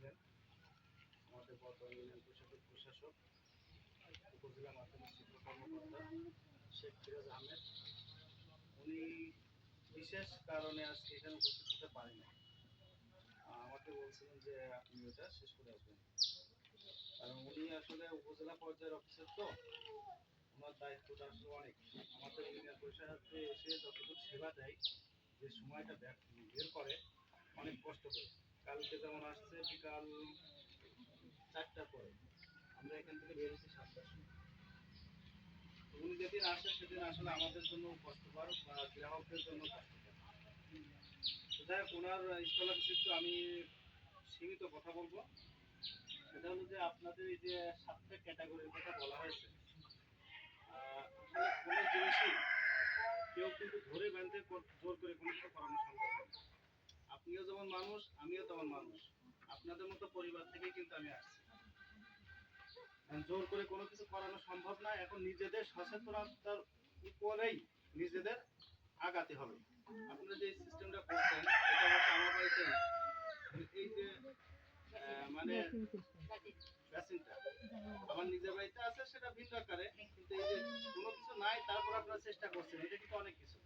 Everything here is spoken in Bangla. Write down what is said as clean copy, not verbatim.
আসবেন আমাদের বর্তমান ইউনিয়ন পরিষদের প্রশাসক উপজেলা মাধ্যমিক শিক্ষা কর্মকর্তা শেখ ফিরোজ আহমেদ। উনি বিশেষ কারণে আজকে এখানে উপস্থিত হতে পারেন না। আমাকে বলছিলেন যে আপনি ওটা শেষ করে আসবেন, কারণ উনি আসলে উপজেলা পর্যায়ের অফিসার, তো ওনার দায়িত্বটা আসলে অনেক। আমাদের ইউনিয়ন পরিষদে এসে যতটুকু সেবা দেয়, যে সময়টা বের করে অনেক কষ্ট করে। কালকে যেমন আসছে বিকাল 4টার পরে, আমরা এখান থেকে বেরোচ্ছি 7টার সময়। উনি যেদিন আসে সেদিন আসলে আমাদের জন্য কষ্টকর বা গ্রাহকদের জন্য কষ্টকর। যাই হোক, ওনার স্কলারশিপ তো আমি সীমিত কথা বলবো। সেটা হলো যে আপনাদের এই যে 7টা ক্যাটাগরির কথা বলা হয়েছে, আসলে কোনো জিনিসই কেউ কিন্তু ধরে বেঁধে জোর করে কোনো কিছু করানো সম্ভব হয় না। আপনিও যেমন মানুষ, আমিও তেমন মানুষ। আপনাদের মতো পরিবার থেকে কিন্তু আমি আসছি। জোর করে কোনো কিছু করানো সম্ভব না। এখন নিজেদের সচেতনতার উপরেই নিজেদের আগাতে হবে। আপনারা যে সিস্টেমটা করছেন, এটা হচ্ছে আমার বাড়িতে না। এই যে মানে ব্যাসিনটা আমার নিজের বাড়িতে আছে, সেটা ভিন্ন আকারে, কিন্তু এই যে কোনো কিছু নাই তারপর আপনারা চেষ্টা করছেন, এটা কিন্তু অনেক কিছু।